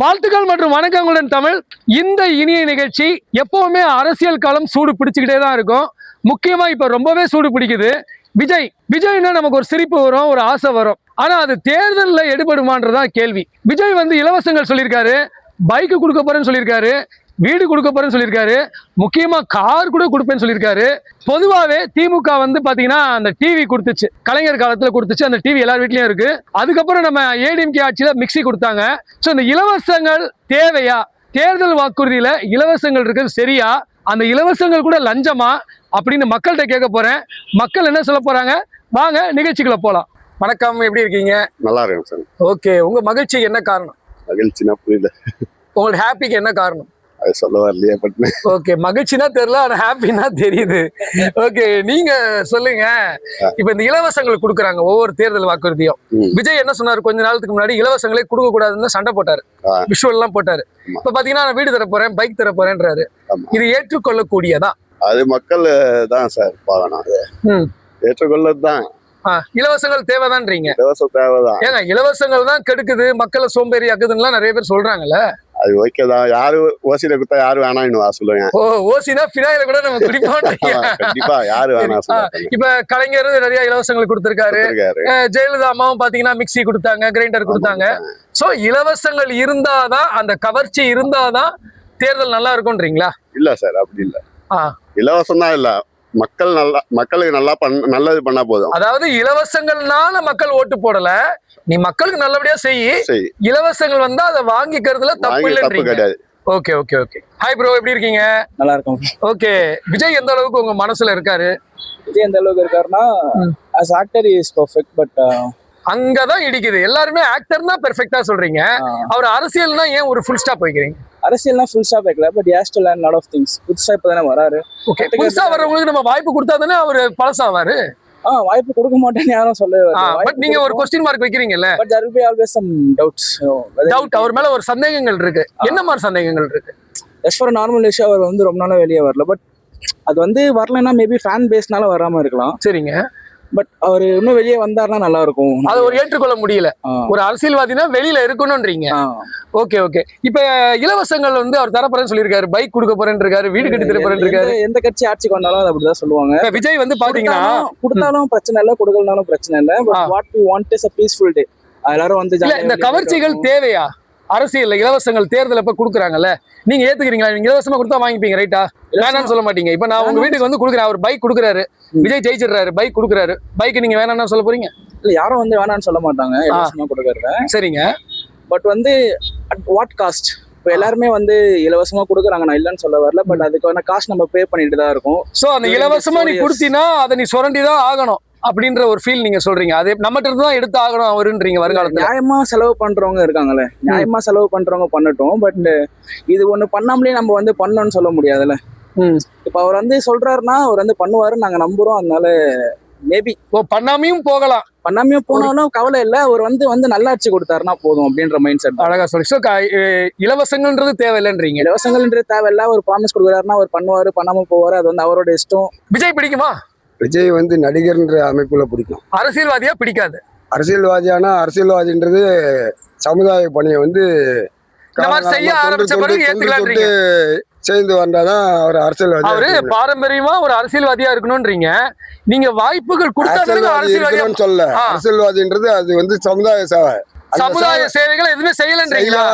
வாழ்த்துக்கள் மற்றும் வணக்கங்களுடன் தமிழ். இந்த இனிய நிகழ்ச்சி எப்பவுமே அரசியல் களம் சூடு பிடிச்சுக்கிட்டே தான் இருக்கும். முக்கியமா இப்ப ரொம்பவே சூடு பிடிக்குது. விஜய்னா நமக்கு ஒரு சிரிப்பு வரும், ஒரு ஆசை வரும். ஆனா அது தேர்தலில் எடுபடுமான்றதான் கேள்வி. விஜய் இலவசங்கள் சொல்லியிருக்காரு, பைக்கு கொடுக்க போறேன்னு சொல்லியிருக்காரு, வீடு கொடுக்க போறேன்னு சொல்லியிருக்காரு, முக்கியமா கார் கூட கொடுப்பேன்னு சொல்லியிருக்காரு. பொதுவாகவே திமுக பாத்தீங்கன்னா அந்த டிவி கொடுத்துச்சு, கலைஞர் காலத்துல கொடுத்துச்சு. அந்த டிவி எல்லார் வீட்லயும் இருக்கு. அதுக்கப்புறம் நம்ம ஏடிஎம்கே ஆட்சியில மிக்சி கொடுத்தாங்க. ஸோ இந்த இலவசங்கள் தேவையா? தேர்தல் வாக்குறுதியில இலவசங்கள் இருக்கிறது சரியா? அந்த இலவசங்கள் கூட லஞ்சமா அப்படின்னு மக்கள்கிட்ட கேட்க போறேன். மக்கள் என்ன சொல்ல போறாங்க, வாங்க நிகழ்ச்சிக்குள்ள போலாம். வணக்கம், எப்படி இருக்கீங்க? நல்லா இருக்கேன் சார். ஓகே, உங்க மகிழ்ச்சிக்கு என்ன காரணம்? மகிழ்ச்சினா புரியல. உங்களுக்கு ஹாப்பிக்கு என்ன காரணம்? அது சொல்ல வரலையே. பட் ஓகே, மகிழ்ச்சினா தெரியல, ஆனா ஹாப்பினா தெரியுது. ஓகே, நீங்க சொல்லுங்க. இப்ப இந்த இலவசங்கள் கொடுக்குறாங்க ஒவ்வொரு தேர்தல் வாக்குறுதியும். விஜய் என்ன சொன்னாரு கொஞ்ச நாளுக்கு முன்னாடி? இலவசங்களே கொடுக்க கூடாதுன்னு சண்டை போட்டாரு, விஷுவல் எல்லாம் போட்டாரு. இப்ப பாத்தீங்கன்னா நான் வீடு தர போறேன், பைக் தர போறேன்றாரு. இது ஏற்றுக்கொள்ளக்கூடியதா? அது மக்கள் தான் சார் பார்க்கணும். அது ஏற்றுக்கொள்ளதான். இலவசங்கள் தேவைதான்றீங்க? இலவசம் தேவைதான். ஏங்க இலவசங்கள் தான் கெடுக்குது, மக்களை சோம்பேறி ஆக்குதுன்னு நிறைய பேர் சொல்றாங்கல்ல. அது ஓகேதான். யாரு ஓசியில கொடுத்தா யாரு வேணாம் சொல்லுவேன். ஓ, ஓசினா பினாயில கூட நம்ம குடிப்போம். கண்டிப்பா யாரு வேணாம் சொல்லுவாங்க. இப்ப கலைஞர் நிறைய இலவசங்கள் கொடுத்திருக்காரு. ஜெயலலிதா அம்மாவும் பாத்தீங்கன்னா மிக்சி கொடுத்தாங்க, கிரைண்டர் கொடுத்தாங்க. சோ இலவசங்கள் இருந்தாதான், அந்த கவர்ச்சி இருந்தாதான் தேர்தல் நல்லா இருக்கும்ன்றீங்களா? இல்ல சார், அப்படி இல்ல. இலவசம் தான் இல்ல, மக்களுக்கு நல்லது பண்ணா போதும். அதாவது இலவசங்கள்னால மக்கள் ஓட்டு போடல, நீ மக்களுக்கு நல்லபடியா செய்யி. இலவசங்கள் வந்தா அதை வாங்கிக்கிறதுல தப்பு இல்லைன்றீங்க. Okay okay okay. Hi bro, எப்படி இருக்கீங்க? நல்லா இருக்கும். ஓகே, விஜய் எந்த அளவுக்கு உங்க மனசுல இருக்காரு? விஜய் எந்த அளவுக்கு இருக்காருன்னா, as actor he is perfect, but அங்கதான் இடிக்குது. எல்லாருமே ஆக்டர் தான் பெர்ஃபெக்ட்டா சொல்றீங்க. அவர் அரசியல்னா ஏன் ஒரு ஃபுல் ஸ்டாப் வைக்கிறீங்க? அரசியல்னா ஃபுல் ஸ்டாப் வைக்கல, but he has to learn lot of things. புதுசா இப்பதானே வராரு. ஓகே, புதுசா வரவங்களுக்கு நம்ம வாய்ப்பு கொடுத்தா தானே அவர் பழசாவாரு. வாய்ப்பு கொடுக்க மாட்டேன்னு யாரும் சொல்லவே வரல. பட் நீங்க ஒரு क्वेश्चन மார்க் வைக்கிறீங்கல்ல. But there will be always some doubts. Doubt, அவர் மேல ஒரு சந்தேகங்கள் இருக்கு. என்ன மாதிரி சந்தேகங்கள் இருக்கு? Just for a normal issue அவர் ரொம்ப நாளா வெளியே வரல. பட் அது வரலன்னா மேபி ஃபேன் பேஸ்னால வராம இருக்கலாம். சரிங்க. பட் அவர் இன்னும் வெளியே வந்தாருன்னா நல்லா இருக்கும். அதை ஒரு ஏற்றுக்கொள்ள முடியல. ஒரு அரசியல்வாதினா வெளியில இருக்கணும்ன்றீங்க. Okay okay. இப்ப இலவசங்கள் அவர் தரப்போறேன்னு சொல்லியிருக்காரு, பைக் கொடுக்க போறேன்னு இருக்காரு, வீடு கட்டி தர போறேன்னு இருக்காரு. எந்த கட்சி ஆட்சிக்கு வந்தாலும் அது அப்படிதான் சொல்லுவாங்க. விஜய் பாத்தீங்கன்னா கொடுத்தாலும் பிரச்சனை இல்ல, கொடுக்கலனாலும் பிரச்சனை இல்ல. But what we want is a peaceful day. எல்லாரும் இந்த கவர்ச்சிகள் தேவையா? அரசியல் இலவசங்கள் தேர்தல் இப்ப கொடுக்குறாங்கல்ல, நீங்க ஏத்துக்கிறீங்களா? நீங்க இலவசமா கொடுத்தா வாங்கிப்பீங்க, ரைட்டா? வேணான்னு சொல்ல மாட்டீங்க. இப்ப நான் உங்க வீட்டுக்கு கொடுக்குறேன், அவர் பைக் கொடுக்குறாரு, விஜய் ஜெயிச்சிடுறாரு, பைக் கொடுக்குறாரு, பைக் நீங்க வேணாம்னு சொல்ல போறீங்க? இல்ல, யாரும் வேணான்னு சொல்ல மாட்டாங்க, இலவசமா கொடுக்கறத. சரிங்க. But at what cost? இப்போ எல்லாருமே இலவசமா கொடுக்குறாங்க, நான் இல்லைன்னு சொல்ல வரல. பட் அதுக்கான காஸ்ட் நம்ம பே பண்ணிட்டு தான் இருக்கும். சோ அந்த இலவசமா நீ கொடுத்தீனா அதை நீ சுரண்டிதான் ஆகணும் அப்படின்ற ஒரு ஃபீல் நீங்க சொல்றீங்க. அதே நம்மகிட்ட இருந்து தான் எடுத்து ஆகணும் அவருன்றீங்க. வருங்காலத்துல நியாயமா செலவு பண்றவங்க இருக்காங்கல்ல, நியாயமா செலவு பண்றவங்க பண்ணட்டும். பட் இது ஒண்ணு பண்ணாமலே நம்ம பண்ணணும்னு சொல்ல முடியாதுல்ல. இப்ப அவர் சொல்றாருன்னா அவர் பண்ணுவாரு, நாங்க நம்புறோம். அதனால மேபி பண்ணாமையும் போகலாம். பண்ணாமையும் போனாலும் கவலை இல்லை, அவர் நல்லாட்சி கொடுத்தாருன்னா போதும் அப்படின்ற மைண்ட் செட். அழகா சொல்லி. ஸோ இலவசங்கள்ன்றது தேவையில்லைன்றீங்க? இலவசங்கள்ன்றது தேவையில்ல. ஒரு ப்ராமிஸ் கொடுக்குறாருன்னா அவர் பண்ணுவாரு, பண்ணாம போவாரு. அது அவரோட இஷ்டம். விஜய் பிடிக்குமா? விஜய் நடிகர்ன்ற அமைப்புல பிடிக்கும். அரசியல்வாதியா பிடிக்காது? அரசியல்வாதியானா அரசியல்வாதின்றது சமுதாய பணியை செய்ய ஆரம்பிச்ச பிறகு ஏத்துக்கலான்றீங்க. சேர்ந்து வந்தாதான் அவர் அரசியல்வாதி. அவரு பாரம்பரியமா ஒரு அரசியல்வாதியா இருக்கணும்ன்றீங்க. நீங்க வாய்ப்புகள் கொடுத்தா சொல்ல, அரசியல்வாதின்றது அது சமுதாய சேவை. சமுதாய சேவைகள் எதுவுமே செய்யலன்றீங்களா?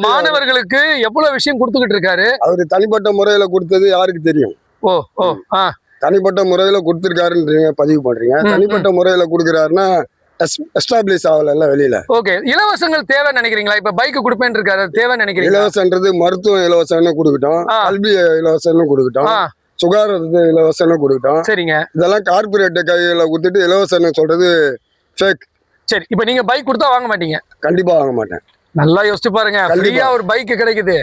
மாணவர்களுக்கு எவ்வளவு விஷயம் கொடுத்துக்கிட்டு இருக்காரு. அவரு தனிப்பட்ட முறையில கொடுத்தது யாருக்கு தெரியும்? தனிப்பட்ட முறையில கொடுத்திருக்காருன்றீங்க, பதிவு பண்றீங்க. தனிப்பட்ட முறையில கொடுக்குறாருன்னா எஸ்டாப்ளிஷ் ஆகல வெளியில. ஓகே, இலவசங்கள் தேவை நினைக்கிறீங்களா? இப்ப பைக் கொடுப்பேன் இருக்காரு, தேவை நினைக்கிறீங்க? இலவசன்றது மருத்துவ இலவசம்னு கொடுக்கட்டும், கல்வி இலவசம்னு கொடுக்கட்டும், சுகாதார இலவசம்னு கொடுக்கட்டும். சரிங்க. இதெல்லாம் கார்பரேட் கையில கொடுத்துட்டு இலவசம்னு சொல்றது ஃபேக். சரி, இப்ப நீங்க பைக் கொடுத்தா வாங்க மாட்டீங்க? கண்டிப்பா வாங்க மாட்டேன். நல்லா யோசிச்சு பாருங்க. ஃப்ரீயா ஒரு பைக் கிடைக்குது.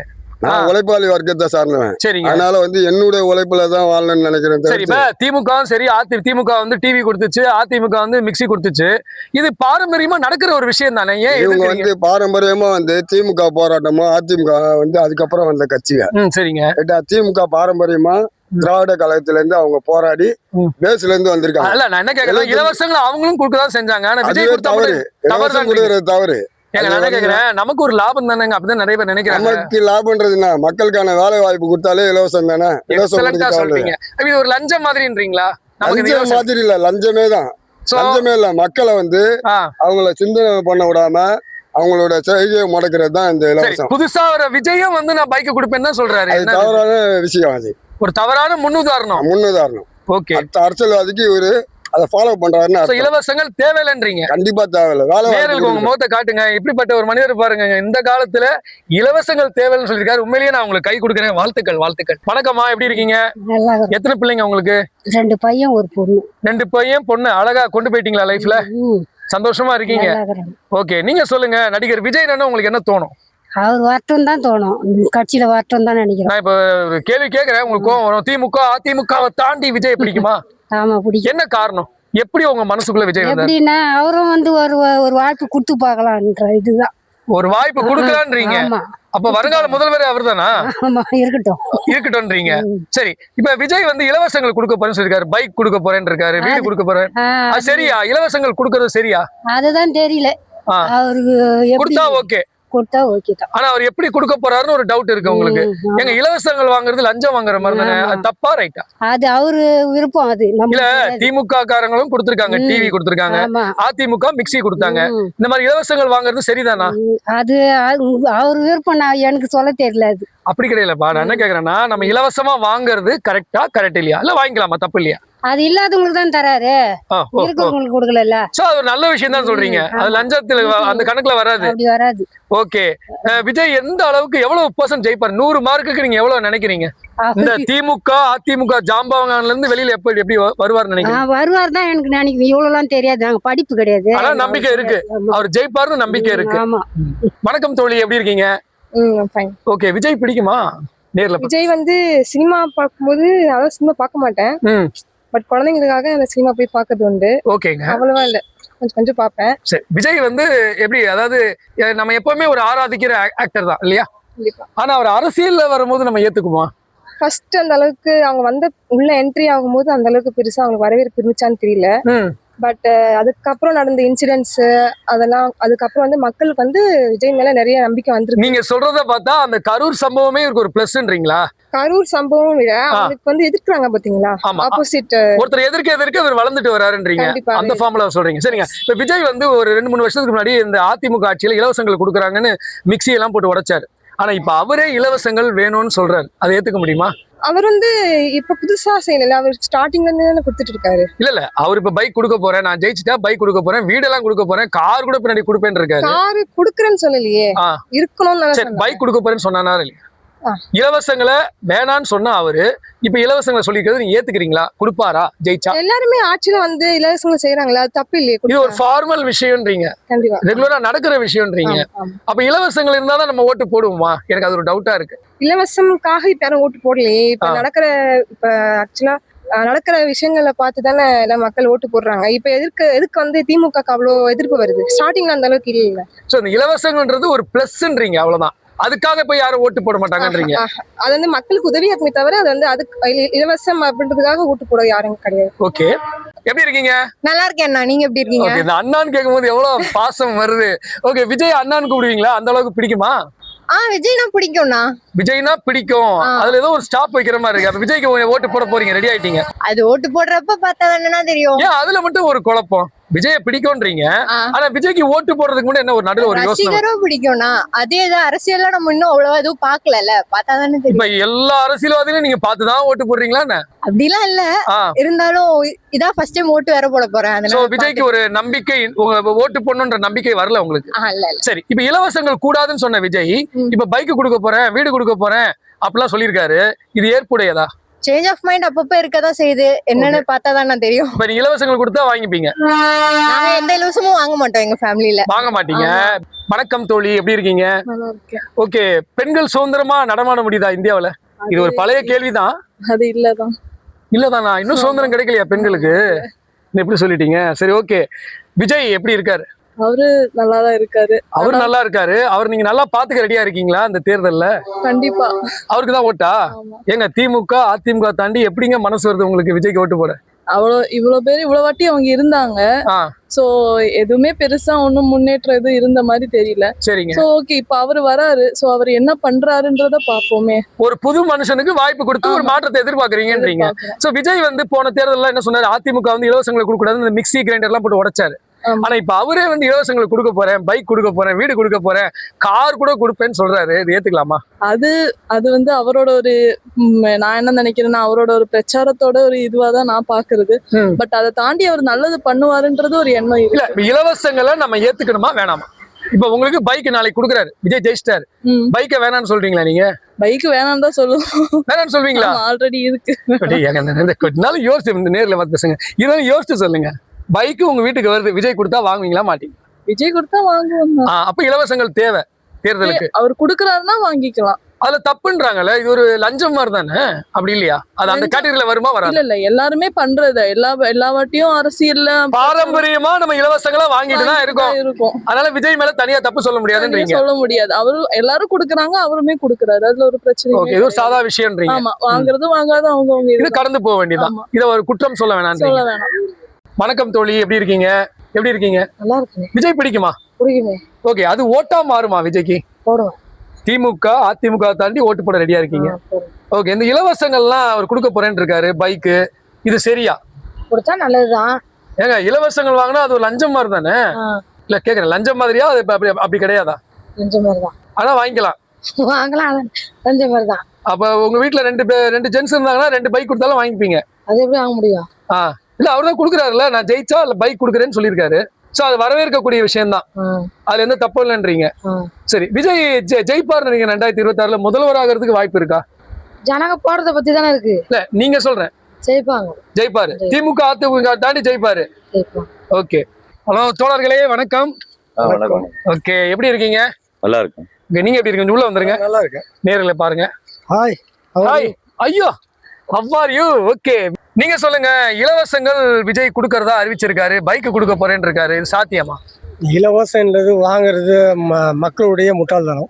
நான் உழைப்பாளி வர்க்கத்தை சார்ந்தவன். சரிங்க. அதனால என்னுடைய உழைப்புல தான் வாழணும்னு நினைக்கிறேன். சரி, திமுக சரி, திமுக டிவி கொடுத்துச்சு, அதிமுக மிக்சி கொடுத்துச்சு. இது பாரம்பரியமா நடக்கிற ஒரு விஷயம் தானே? ஏன் இவங்க பாரம்பரியமா திமுக போராட்டமோ, அதிமுக அதுக்கப்புறம் வந்த கட்சிங்க. சரிங்க. திமுக பாரம்பரியமா திராவிட கழகத்துல இருந்து அவங்க போராடி பேஸ்ல இருந்து வந்திருக்காங்க. நான் என்ன கேக்குறேன், இலவசங்களை அவங்களும் கொடுக்கதான் செஞ்சாங்க. ஆனா விஜய் தவறு, இலவசம் கொடுக்கறது தவறு. ஏங்க நான் என்ன கேக்குறேன், நமக்கு ஒரு லாபம் தானேங்க, அப்படிதான் நிறைய பேர் நினைக்கிறாங்க. நமக்கு லாபம்ன்றதுன்னா மக்களுக்கான வேலை வாய்ப்பு கொடுத்தாலே இலவசம் தானே. இலவசம் எக்ஸலண்டா கொடுக்க சொல்றீங்க. இது ஒரு லஞ்சம் மாதிரின்றீங்களா? நமக்கு இந்த லஞ்சம் இலவசம் மாதிரி இல்ல, லஞ்சமே தான். So, லஞ்சமே இல்ல, மக்களை வந்து ஆ, அவங்கள சிந்தனை பண்ண விடாம அவங்களோட செய்கையை முடக்கிறது தான் இந்த சரி, இலவசம். புதுசா வர விஜயும் வந்து நான் பைக் கொடுப்பேன்னு தான் சொல்றாரு. அது என்ன தவறான விஷயம். அது ஒரு தவறான முன்னுதாரணம். முன்னுதாரணம். ஓகே, அடுத்த அரசியல்வாதிக்கு இவரு அதை ஃபாலோ பண்றாருன்னு அர்த்தம். இலவசங்கள் தேவையில்லைன்றீங்க. கண்டிப்பா தேவையில்ல. வேலை நேரலுக்கு உங்க வாய்ப்பு முகத்தை காட்டுங்க. இப்படிப்பட்ட ஒரு மனிதர் பாருங்க, இந்த காலத்துல இலவசங்கள் தேவைன்னு சொல்லியிருக்காரு. உண்மையிலேயே நான் உங்களுக்கு கை கொடுக்குறேன். வாழ்த்துக்கள், வாழ்த்துக்கள். வணக்கம்மா, எப்படி இருக்கீங்க? நல்லா இருக்கு. எத்தனை பிள்ளைங்க உங்களுக்கு? 2 பையன் ஒரு பொண்ணு. 2 பையன் பொண்ணு. அழகா கொண்டு போயிட்டீங்களா லைஃப்ல? ம், சந்தோஷமா இருக்கீங்க? நல்லா இருக்கிறாங்க. ஓகே, நீங்க சொல்லுங்க, நடிகர் விஜய் உங்களுக்கு என்ன தோணும்? அவர் வரட்டும் தான் தோணும், கட்சியில வரட்டும் தான் நினைக்கிறேன். நான் இப்ப ஒரு கேள்வி கேட்கிறேன், உங்களுக்கு கோவம் வரும். திமுக அதிமுகவை தாண்டி விஜய் பிடிக்குமா? ஆமா, பிடிக்கும். என்ன காரணம்? எப்படி உங்க மனசுக்குள்ள விஜய் வந்தார்? எப்படின்னா அவரும் வந்து ஒரு வாய்ப்பு கொடுத்து பார்க்கலான்ற இதுதான். ஒரு வாய்ப்பு கொடுக்கலான்றீங்க. ஆமா அப்ப வருங்கால முதல்வர் அவர்தானா? ஆமா, இருக்கட்டும். இருக்கட்டும்ன்றீங்க. சரி, இப்ப விஜய் இலவசங்கள் கொடுக்க போறேன்னு சொல்லிருக்காரு. பைக் கொடுக்க போறேன்னு இருக்காரு, வீடு கொடுக்க போறேன். அது சரியா? இலவசங்கள் கொடுக்கறது சரியா? அதுதான் தெரியல ஆ. அவருக்கு. எப்படி கொடுத்தா ஓகே, கொடுத்தா ஓகே தான். ஆனா அவர் எப்படி கொடுக்க போறாருன்னு ஒரு டவுட் இருக்கு உங்களுக்கு. எங்க இலவசங்கள் வாங்குறது லஞ்சம் வாங்குற மாதிரி தானே? அது தப்பா ரைட்டா? அது அவரு விருப்பம். அது நம்ம இல்ல, திமுக காரங்களும் கொடுத்திருக்காங்க, டிவி கொடுத்திருக்காங்க, ஆமா. அதிமுக மிக்ஸி கொடுத்தாங்க. ம். இந்த மாதிரி இலவசங்கள் வாங்குறது சரிதானா? அது அவர் விருப்பம். நான் எனக்கு சொல்ல தெரியல. அது அப்படி கிடையாதுப்பா. நான் என்ன கேக்குறேன்னா, நம்ம இலவசமா வாங்குறது கரெக்ட் இல்லையா? இல்ல வாங்கிக்கலாமா? தப்பு இல்லையா? அது இல்லாதவங்களுக்கு தான் தராரு, இருக்கிறவங்களுக்கு கொடுக்கல. சோ அது ஒரு நல்ல விஷயம் தான் சொல்றீங்க. அது லஞ்சத்துல அந்த கணக்குல வராது. அப்படி வராது. ஓகே, விஜய் எந்த அளவுக்கு எவ்வளவு % ஜெயிப்பார்? 100 மார்க்குக்கு நீங்க எவ்வளவு நினைக்கிறீங்க? இந்த திமுக அதிமுக ஜாம்பவான்ல இருந்து வெளியில எப்படி வருவார் நினைக்கிறீங்க? வருவார் தான் எனக்கு நினைக்கிறேன். இவ்வளவு எல்லாம் தெரியாது, நாங்க படிப்பு கிடையாது. ஆனா நம்பிக்கை இருக்கு, அவர் ஜெயிப்பார்னு நம்பிக்கை இருக்கு. ஆமா. வணக்கம் தோழி, எப்படி இருக்கீங்க? ஓகே, விஜய் பிடிக்குமா நேர்ல? விஜய் சினிமா பார்க்கும்போது, அதாவது சினிமா பார்க்க மாட்டேன், பட் குழந்தைங்களுக்காக அந்த சினிமா போய் பார்க்கறது உண்டு. ஓகேங்க, அவ்வளவா இல்ல, கொஞ்சம் பார்ப்பேன். சரி, விஜய் எப்படி, அதாவது நம்ம எப்பவுமே ஒரு ஆராதிக்கிற ஆக்டர் தான் இல்லையா? கண்டிப்பா. ஆனா அவர் அரசியல்ல வரும்போது நம்ம ஏத்துக்குமா? ஃபர்ஸ்ட் அந்த அளவுக்கு அவங்க உள்ள என்ட்ரி ஆகும்போது அந்த அளவுக்கு பெருசா அவங்களுக்கு வரவேற்பு இருந்துச்சான்னு தெரியல. பட் அதுக்கப்புறம் நடந்த இன்சிடென்ட்ஸ் அதெல்லாம், அதுக்கப்புறம் மக்களுக்கு விஜய் மேல நிறைய நம்பிக்கை வந்துருக்கு. நீங்க சொல்றத பார்த்தா அந்த கரூர் சம்பவமே இருக்கு ஒரு பிளஸ்ன்றீங்களா? கரூர் சம்பவம் விட அவங்களுக்கு எதிர்க்கிறாங்க பாத்தீங்களா, ஆப்போசிட் ஒருத்தர் எதிர்க்க இவர் வளர்ந்துட்டு வராருன்றீங்க. அந்த ஃபார்முலா சொல்றீங்க. சரிங்க, இப்ப விஜய் ஒரு 2-3 வருஷத்துக்கு முன்னாடி இந்த அதிமுக ஆட்சியில இலவசங்கள் கொடுக்குறாங்கன்னு மிக்ஸி எல்லாம் போட்டு உடைச்சாரு. ஆனா இப்ப அவரே இலவசங்கள் வேணும்னு சொல்றாரு. அதை ஏத்துக்க முடியுமா? அவர் இப்ப புதுசா செய்யல, அவர் ஸ்டார்டிங்ல இருந்து தானே கொடுத்துட்டு இருக்காரு. இல்ல அவர் இப்ப பைக் கொடுக்க போறேன், நான் ஜெயிச்சுட்டா பைக் கொடுக்க போறேன், வீடெல்லாம் கொடுக்க போறேன், கார் கூட பின்னாடி கொடுப்பேன்னு இருக்காரு. கார் குடுக்கறேன்னு சொல்லலையே, இருக்கணும்னு பைக் கொடுக்க போறேன்னு சொன்னாரா இல்லையா? இலவசங்களை வேணான்னு சொன்னா அவரு இப்ப இலவசங்களை சொல்லிக்கிறது நீங்க ஏத்துக்கிறீங்களா? கொடுப்பாரா ஜெயிச்சா? எல்லாருமே ஆட்சியில இலவசங்கள் செய்யறாங்களா, அது தப்பு இல்லையே. இது ஒரு ஃபார்மல் விஷயம்ன்றீங்க, கண்டிப்பா ரெகுலரா நடக்கிற விஷயம்ன்றீங்க. அப்ப இலவசங்கள் இருந்தாதான் நம்ம ஓட்டு போடுவோமா? எனக்கு அது ஒரு டவுட்டா இருக்கு. இலவசம்காக இப்ப யாரும் ஓட்டு போடலையே. இப்ப ஆக்சுவலா நடக்கிற விஷயங்களை பார்த்து தானே எல்லாம் மக்கள் ஓட்டு போடுறாங்க. இப்ப எதுக்கு திமுக அவ்வளவு எதிர்ப்பு வருது? ஸ்டார்டிங்ல அந்த அளவுக்கு இல்ல. சோ இந்த இலவசங்கன்றது ஒரு பிளஸ்ன்றீங்க, அவ்வளவுதான். அதுக்காக போய் யாரும் ஓட்டு போட மாட்டாங்கன்றீங்க. அது மக்களுக்கு உதவியாக்குமே தவிர அது அதுக்கு இலவசம் அப்படின்றதுக்காக ஓட்டு போட யாரும் கிடையாது. ஓகே, எப்படி இருக்கீங்க? நல்லா இருக்கேன் அண்ணா, நீங்க எப்படி இருக்கீங்க? இந்த அண்ணான்னு கேட்கும்போது எவ்வளவு பாசம் வருது. ஓகே, விஜய் அண்ணான்னு கூப்பிடுவீங்களா? அந்த அளவுக்கு பிடிக்குமா? விஜய்னா பிடிக்கும்ண்ணா. விஜய்னா பிடிக்கும். அதுல ஏதோ ஒரு ஸ்டாப் வைக்கிற மாதிரி இருக்கு. அப்ப விஜய்க்கு ஓட்டு போட போறீங்க, ரெடி ஆயிட்டீங்க? அது ஓட்டு போடுறப்ப பார்த்தா என்னன்னா தெரியும். ஏன் அதுல மட்டும் ஒரு குழப்பம்? விஜய பிடிக்கும்ன்றீங்க, ஆனா விஜய்க்கு ஓட்டு போடுறதுக்கு முன்னாடி என்ன ஒரு நடுவுல ஒரு யோசனை? ரசிகரும் பிடிக்கும்னா அதேதான். அரசியல்ல நம்ம இன்னும் அவ்வளவா எதுவும் பாக்கல, பார்த்தாதானே தெரியும். இப்ப எல்லா அரசியல்வாதிகளும் நீங்க பார்த்துதான் ஓட்டு போடுறீங்களா? அப்படிலாம் இல்ல, இருந்தாலும் இதான் ஃபர்ஸ்ட் டைம் ஓட்டு வேற போட போறேன். விஜய்க்கு ஒரு நம்பிக்கை, ஓட்டு போடணும்ன்ற நம்பிக்கை வரல உங்களுக்கு? சரி, இப்ப இலவசங்கள் கூடாதுன்னு சொன்ன விஜய் இப்ப பைக் கொடுக்க போறேன், வீடு கொடுக்க போறேன் அப்படிலாம் சொல்லியிருக்காரு. இது ஏற்புடையதா? சேஞ்ச் ஆஃப் மைண்ட் அப்பப்ப இருக்கதான் செய்யுது, என்னன்னு பார்த்தா தான் தெரியும். இப்ப நீங்க இலவசங்கள் கொடுத்தா வாங்கிப்பீங்க? நாங்க எந்த இலவசமும் வாங்க மாட்டோம், எங்க ஃபேமிலில வாங்க மாட்டீங்க. வணக்கம் தோழி, எப்படி இருக்கீங்க? ஓகே, பெண்கள் சுதந்திரமா நடமாட முடியுதா இந்தியாவுல? இது ஒரு பழைய கேள்விதான். அது இல்லதானா? இன்னும் சுதந்திரம் கிடைக்கலையா பெண்களுக்கு? எப்படி சொல்லிட்டீங்க? சரி, ஓகே, விஜய் எப்படி இருக்காரு? அவரு நல்லாதான் இருக்காரு. அவரு நல்லா இருக்காரு. அவர் நீங்க நல்லா பாத்துக்க ரெடியா இருக்கீங்களா இந்த தேர்தல்ல? கண்டிப்பா. அவருக்கு தான் ஓட்டா? ஏங்க திமுக அதிமுக தாண்டி எப்படிங்க மனசு வருது உங்களுக்கு விஜய்க்கு ஓட்டு போட? இவ்வளவு பேர் இவ்வளவு வாட்டி அவங்க இருந்தாங்க. ஆ, சோ எதுவுமே பெருசா ஒண்ணும் முன்னேற்றம் எதுவும் இருந்த மாதிரி தெரியல. சரிங்க. சோ ஓகே, இப்ப அவர் வராரு. சோ அவர் என்ன பண்றாருன்றத பாப்போமே. ஒரு புது மனுஷனுக்கு வாய்ப்பு கொடுத்து ஒரு ஆமா. மாற்றத்தை எதிர்பார்க்கறீங்கன்றீங்க. எதிர்பார்க்கிறேன். சோ விஜய் வந்து போன தேர்தல்ல என்ன சொன்னாரு, அதிமுக வந்து இலவசங்களை கொடுக்க கூடாது, இந்த மிக்ஸி கிரைண்டர் எல்லாம் போட்டு உடைச்சாரு. ஆமா. ஆனா இப்ப அவரே வந்து இலவசங்களை கொடுக்க போறேன், பைக் கொடுக்க போறேன், வீடு கொடுக்க போறேன், கார் கூட கொடுப்பேன்னு சொல்றாரு. இது ஏத்துக்கலாமா? அது அது வந்து அவரோட ஒரு நான் என்ன நினைக்கிறேன்னா அவரோட ஒரு பிரச்சாரத்தோட ஒரு இதுவாதான் நான் பாக்குறது. ம். பட் அதை தாண்டி அவர் நல்லது பண்ணுவாருன்றது ஒரு எண்ணம் இல்ல, இருக்கு. இப்ப இலவசங்களை நம்ம ஏத்துக்கணுமா வேணாமா? இப்ப உங்களுக்கு பைக் நாளைக்கு கொடுக்குறாரு, விஜய் ஜெயிச்சிட்டாரு, பைக்கை வேணாம்னு சொல்றீங்களா? நீங்க பைக் வேணாம் தான் சொல்லுவோம். வேணாம்னு சொல்வீங்களா? ஆல்ரெடி இருக்கு. கொஞ்ச நாள் யோசிச்சு நேர்ல வந்து பேசுங்க. இதெல்லாம் யோசிச்சு சொல்லுங்க. பைக்கு உங்க வீட்டுக்கு வருது, விஜய் கொடுத்தா வாங்குவீங்களா மாட்டீங்க? விஜய் கொடுத்தா வாங்குவோம் தான். அப்ப இலவசங்கள் தேவை தேர்தலுக்கு. அவர் கொடுக்கறாருன்னா வாங்கிக்கலாம். அதுல தப்புன்றாங்கல்ல, இது ஒரு லஞ்சம் மாதிரி தானே, அப்படி இல்லையா? அது அந்த கேட்டகரியில வருமா வராது? இல்ல எல்லாருமே பண்றது எல்லா வாட்டியும் அரசியல்ல பாரம்பரியமா நம்ம இலவசங்களா வாங்கிட்டு தான் இருக்கோம். அதனால விஜய் மேல தனியா தப்பு சொல்ல முடியாதுன்றீங்க. சொல்ல முடியாது. அவரு எல்லாரும் கொடுக்கறாங்க, அவருமே கொடுக்கறாரு. அதுல ஒரு பிரச்சனை. ஓகே, இது ஒரு சாதா விஷயம்ன்றீங்க. ஆமா, வாங்குறது வாங்காத அவங்க இது கடந்து போக வேண்டியதான். ஆமா. இத ஒரு குற்றம் சொல்ல வேணாம்ன்றீங்க. சொல்ல வேணாம். வணக்கம் தோழி, எப்படி இருக்கீங்க? எப்படி இருக்கீங்க? நல்லா இருக்குங்க. விஜய் பிடிக்குமா? பிடிக்குமே. ஓகே, அது ஓட்டா மாறுமா விஜய்க்கு? போடுவோம். திமுக அதிமுக தாண்டி ஓட்டு போட ரெடியா இருக்கீங்க. ஓகே, இந்த இலவசங்கள்லாம் அவர் கொடுக்க போறேன்னு இருக்காரு, பைக்கு, இது சரியா? கொடுத்தா நல்லதுதான். ஏங்க, இலவசங்கள் வாங்கினா அது ஒரு லஞ்சம் மாதிரி தானே? இல்ல கேக்குறேன், லஞ்சம் மாதிரியா? அது அப்படி கிடையாதா? லஞ்சம் மாதிரி தான். ஆனா வாங்கிக்கலாம். வாங்கலாம், லஞ்சம் மாதிரி தான். அப்ப உங்க வீட்டுல ரெண்டு ஜென்ஸ் இருந்தாங்கன்னா 2 பைக் கொடுத்தாலும் வாங்கிப்பீங்க. அது எப்படி வாங்க முடியும்? இல்ல, அவர் தான் கொடுக்குறாருல, நான் ஜெயிச்சா இல்ல பைக் கொடுக்குறேன்னு சொல்லியிருக்காரு. சோ அது வரவேற்கக்கூடிய விஷயம் தான். அதுல எந்த தப்பு இல்லைன்றீங்க. சரி, விஜய் ஜெயிப்பார் நீங்க 2026ல முதல்வர் ஆகிறதுக்கு வாய்ப்பு இருக்கா? ஜனங்க போறத பத்தி தானே இருக்கு. இல்ல, நீங்க சொல்றேன் ஜெயிப்பாங்க. ஜெயிப்பாரு. திமுக அதிமுக தாண்டி ஜெயிப்பாரு. ஓகே. ஹலோ தோழர்களே, வணக்கம். ஓகே, எப்படி இருக்கீங்க? நல்லா இருக்கும். நீங்க எப்படி இருக்கீங்க? உள்ள வந்துருங்க. நல்லா இருக்கு. நேர்ல பாருங்க. ஹாய். ஹாய். ஐயோ, how are you? ஓகே, நீங்க சொல்லுங்க. இலவசங்கள் விஜய் கொடுக்கறதா அறிவிச்சிருக்காரு, பைக் கொடுக்க போறேன்னு இருக்காரு, இது சாத்தியமா? இலவசன்றது வாங்குறது மக்களுடைய முட்டாள்தனம்.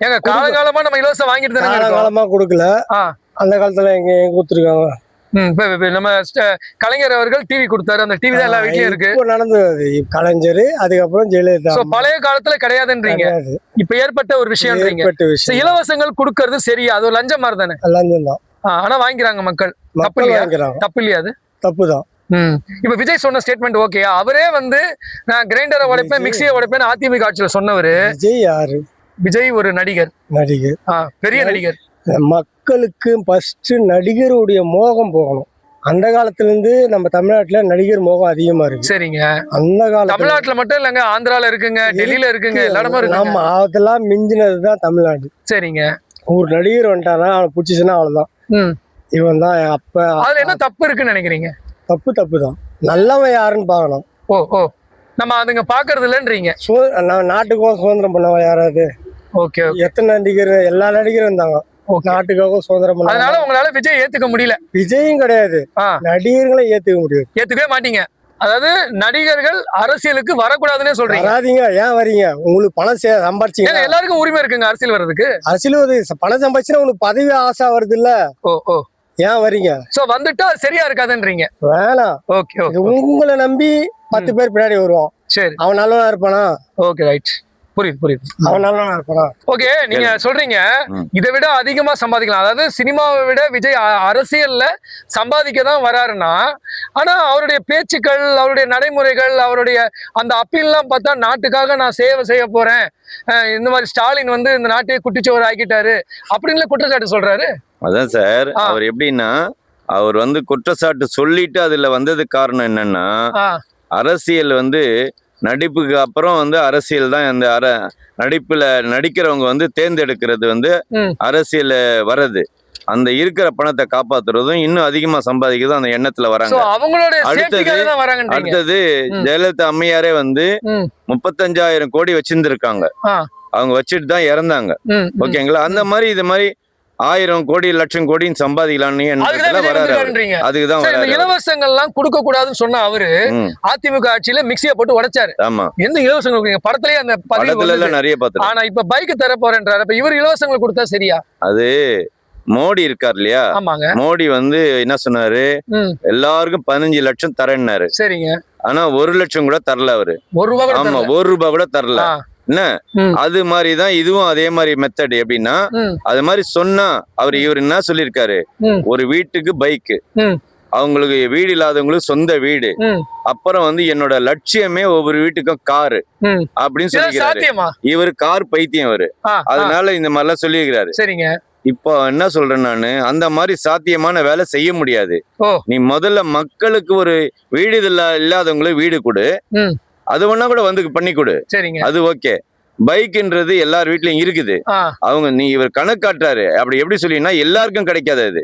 ஏங்க, காலகாலமா நம்ம இலவசம் வாங்கிட்டு தானே இருக்கோம். காலமா கொடுக்கல. அந்த காலத்துல எங்க கொடுத்துருக்காங்க. இப்ப நம்ம கலைஞர் அவர்கள் டிவி கொடுத்தாரு, அந்த டிவி தான் எல்லா வீட்லயும் இருக்கு. இப்போ நடந்தது கலைஞர், அதுக்கப்புறம் ஜெயலலிதா. பழைய காலத்துல கிடையாதுன்றீங்க, இப்ப ஏற்பட்ட ஒரு விஷயம்ன்றீங்க. இலவசங்கள் கொடுக்கறது சரியா? அது ஒரு லஞ்சம் மாதிரி தானே? லஞ்சம் தான். ஆனா வாங்கிக்கிறாங்க மக்கள். தப்பு இல்லையா? அது தப்புதான். இப்ப விஜய் சொன்ன ஸ்டேட்மெண்ட் ஓகேயா? அவரே வந்து நான் கிரைண்டரை உடைப்பேன், மிக்சியை உடைப்பேன் அதிமுக ஆட்சியில சொன்னவரு. விஜய் யாரு? விஜய் ஒரு நடிகர். பெரிய நடிகர். மக்களுக்கு ஃபர்ஸ்ட் நடிகருடைய மோகம் போகணும். அந்த காலத்துல இருந்து நம்ம தமிழ்நாட்டுல நடிகர் மோகம் அதிகமா இருக்கு. சரிங்க. அந்த காலத்துல தமிழ்நாட்டுல மட்டும் இல்லங்க, ஆந்திரால இருக்குங்க, டெல்லியில இருக்குங்க, எல்லா இடமும் இருக்கு. நம்ம அதெல்லாம் மிஞ்சினதுதான் தமிழ்நாடு. சரிங்க. ஒரு நடிகர் வந்துட்டானா அவனை பிடிச்சிச்சுன்னா அவ்வளவுதான், இவன் தான் அப்ப. அதுல என்ன தப்பு இருக்குன்னு நினைக்கிறீங்க? தப்பு தான். நல்லவன் யாருன்னு பாக்கணும். ஓ நம்ம அதுங்க பாக்குறது இல்லன்றீங்க. நாட்டுக்கும் சுதந்திரம் பண்ணவன் யாராவது? ஓகே. எத்தனை நடிகர்? எல்லா நடிகரும் இருந்தாங்க நாட்டுக்காக சுதந்திரம் பண்ண. அதனால உங்களால விஜய் ஏத்துக்க முடியல? விஜயும் கிடையாது, நடிகர்களை ஏத்துக்க முடியாது. ஏத்துக்கவே மாட்டீங்க? அதாவது நடிகர்கள் அரசியலுக்கு வரக்கூடாதுன்னே சொல்றீங்க? வராதீங்க. ஏன் வரீங்க? உங்களுக்கு பணம் சம்பாரிச்சீங்க. எல்லாருக்கும் உரிமை இருக்குங்க அரசியல் வர்றதுக்கு. அரசியல் பணம் சம்பாதிச்சுன்னா உங்களுக்கு பதவி ஆசை வருது இல்ல? ஓ ஏன் வரீங்க? சோ வந்துட்டா சரியா இருக்காதுன்றீங்க? வேணாம். ஓகே. உங்களை நம்பி 10 பேர் பின்னாடி வருவோம். சரி, அவன் நல்லவனா இருப்பானா? ஓகே, ரைட், புரியுது. அவன் நல்லவனா இருப்பானா? ஓகே, நீங்க சொல்றீங்க இதை விட அதிகமா சம்பாதிக்கலாம். அதாவது சினிமாவை விட விஜய் அரசியல்ல சம்பாதிக்க தான் வராருன்னா, ஆனா அவருடைய பேச்சுக்கள், அவருடைய நடைமுறைகள், அவருடைய அந்த அப்பீல்லாம் பார்த்தா நாட்டுக்காக நான் சேவை செய்ய போறேன், இந்த மாதிரி ஸ்டாலின் வந்து இந்த நாட்டையே குட்டிச்சோறு ஆக்கிட்டாரு அப்படின்னு குற்றச்சாட்டு சொல்றாரு. அதான் சார், அவர் எப்படின்னா அவர் வந்து குற்றச்சாட்டு சொல்லிட்டு அதுல வந்ததுக்கு காரணம் என்னன்னா, அரசியல் வந்து நடிப்புக்கு அப்புறம் வந்து அரசியல் தான். அந்த நடிப்புல நடிக்கிறவங்க வந்து தேர்ந்தெடுக்கிறது வந்து அரசியல் வர்றது, அந்த இருக்கிற பணத்தை காப்பாத்துறதும் இன்னும் அதிகமா சம்பாதிக்கிறதும் அந்த எண்ணத்துல வராங்க. அடுத்தது ஜெயலலிதா அம்மையாரே வந்து 35,000 கோடி வச்சிருந்திருக்காங்க. அவங்க வச்சுட்டு தான் இறந்தாங்க. ஓகேங்களா? அந்த மாதிரி இது மாதிரி 1000 கோடி லட்சம் கோடின்னு சம்பாதிக்கலாம்னு அதுக்குதான் இலவசங்கள்லாம் கொடுக்க கூடாதுன்னு சொன்னா அவரு அதிமுக ஆட்சியில மிக்சியை போட்டு உடைச்சாரு. ஆமா, எந்த இலவசங்கள் படத்திலேயே அந்த படத்துல நிறைய பார்த்து. ஆனா இப்ப பைக் தர போறேன்றாரு. இப்ப இவர் இலவசங்கள் கொடுத்தா சரியா? அது மோடி இருக்கார் இல்லையா, ஆமாங்க. மோடி வந்து என்ன சொன்னாரு, ம். எல்லாருக்கும் 15 லட்சம் தரேன்னாரு. சரிங்க. ஆனா 1 லட்சம் கூட தரல அவரு. ₹1 கூட ஆமா, தரல. 1 ரூபாய் கூட தரல. ஆ. என்ன ம். அது மாதிரிதான் இதுவும் அதே மாதிரி மெத்தட். எப்படின்னா ம். அது மாதிரி சொன்னா இவர் என்ன சொல்லியிருக்காரு, ம். ஒரு வீட்டுக்கு பைக்கு, ம். அவங்களுக்கு வீடு இல்லாதவங்களுக்கு சொந்த வீடு, ம். அப்புறம் வந்து என்னோட லட்சியமே ஒவ்வொரு வீட்டுக்கும் காரு ம். அப்படின்னு இதெல்லாம் சொல்லிக்கிறாரு. சாத்தியமா? இவர் கார் பைத்தியம் அவரு, அதனால இந்த மாதிரிலாம் சொல்லியிருக்கிறாரு. சரிங்க. இப்போ என்ன சொல்றேன் நானு, அந்த மாதிரி சாத்தியமான வேலை செய்ய முடியாது. ஓ. நீ முதல்ல மக்களுக்கு ஒரு வீடு இல்லாதவங்களுக்கு வீடு கொடு, ம். அது ஒண்ணா கூட வந்து பண்ணி கொடு, சரிங்க. அது ஓகே. பைக்ன்றது எல்லார் வீட்லயும் இருக்குது. அவங்க இவர் கணக்காட்டுறாரு. அப்படி எப்படி சொல்லினா எல்லாருக்கும் கிடைக்காது. அது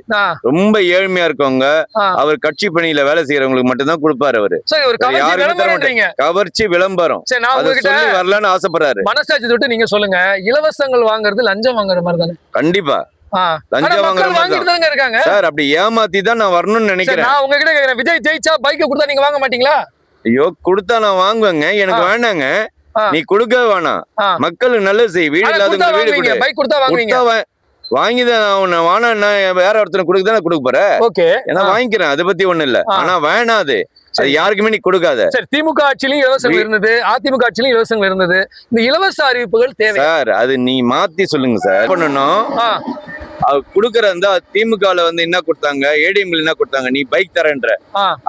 ரொம்ப ஏழ்மையா இருக்கவங்க, அவர் கட்சி பணியில வேலை செய்யறவங்களுக்கு மட்டும்தான் கொடுப்பாரு அவரு. கவர்ச்சி விளம்பரம் சொல்லி வரலான்னு ஆசைப்படுறாரு. மனசாட்சி தொட்டு நீங்க சொல்லுங்க, இலவசங்கள் வாங்குறது லஞ்சம் வாங்குற மாதிரி தானே? கண்டிப்பா லஞ்சம் வாங்குற இருக்காங்க சார். அப்படி ஏமாத்தி தான் நான் வரணும்னு நினைக்கிறேன். நான் உங்ககிட்ட கேக்குறேன், விஜய் ஜெயிச்சா பைக்கை கொடுத்தா நீங்க வாங்க மாட்டீங்களா? ஐயோ, கொடுத்தா நான் வாங்குவேங்க, எனக்கு வேண்டாங்க. நீ கொடுக்க வேணாம், மக்களுக்கு நல்லது செய். வீடு இல்லாதவங்க வீடு கொடு. பைக் கொடுத்தா வாங்குவீங்க? வாங்கிதான் வானா வேற ஒருத்தர் கொடுக்க போறேன். ஓகே, ஏன்னா வாங்கிக்கிறேன், அதை பத்தி ஒண்ணு இல்ல. ஆனா வேணாம், அது யாருக்குமே நீ கொடுக்காத. சரி, திமுக ஆட்சியிலும் இலவசங்கள் இருந்தது, அதிமுக ஆட்சியிலும் இலவசங்கள் இருந்தது. இந்த இலவச அறிவிப்புகள் தேவை சார். அது நீ மாத்தி சொல்லுங்க சார். பண்ணணும் குடுக்கற இருந்தா திமுகல வந்து என்ன கொடுத்தாங்க, ஏடிஎம்ல என்ன கொடுத்தாங்க, நீ பைக் தரேன்ற.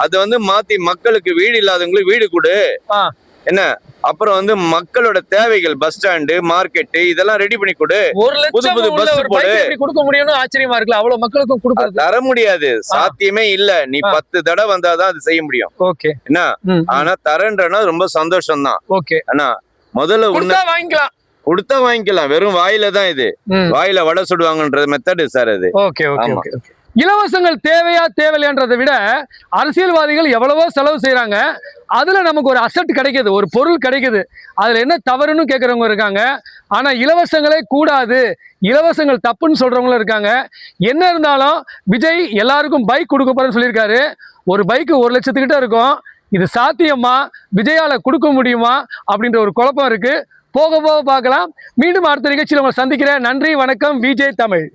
அது வந்து மாத்தி மக்களுக்கு வீடு இல்லாதவங்களுக்கு வீடு கொடு. என்ன அப்புறம் வந்து மக்களோட தேவைகள், பஸ் ஸ்டாண்டு, மார்க்கெட், இதெல்லாம் ரெடி பண்ணி கொடு. புது புது பஸ் போடு. கொடுக்க முடியும்னு ஆச்சரியமா இருக்குல்ல, அவ்வளவு மக்களுக்கும் கொடுக்க தர முடியாது, சாத்தியமே இல்ல. நீ 10 தடவை வந்தாதான் அது செய்ய முடியும். ஓகே, என்ன ஆனா தரேன்றனா ரொம்ப சந்தோஷம் தான். ஓகே, ஆனா முதல்ல வாங்கிக்கலாம், கொடுத்தா வாங்கிக்கலாம். வெறும் வாயில தான் இது, வாயில வடை சுடுவாங்கன்ற மெத்தட் சார் அது. Okay okay okay. இலவசங்கள் தேவையா தேவையில்லைன்றதை விட அரசியல்வாதிகள் எவ்வளவோ செலவு செய்யறாங்க, அதுல நமக்கு ஒரு அசட் கிடைக்குது, ஒரு பொருள் கிடைக்குது. அதுல என்ன தவறுன்னு கேட்கறவங்க இருக்காங்க. ஆனா இலவசங்களே கூடாது, இலவசங்கள் தப்புன்னு சொல்றவங்களும் இருக்காங்க. என்ன இருந்தாலும் விஜய் எல்லாருக்கும் பைக் கொடுக்க போறேன்னு சொல்லியிருக்காரு. ஒரு பைக்கு 1 லட்சத்துக்கிட்ட இருக்கும். இது சாத்தியமா, விஜயால கொடுக்க முடியுமா அப்படின்ற ஒரு குழப்பம் இருக்கு. போக போக பார்க்கலாம். மீண்டும் அடுத்த நிகழ்ச்சியில் உங்களை சந்திக்கிறேன். நன்றி, வணக்கம். விஜய் தமிழ்.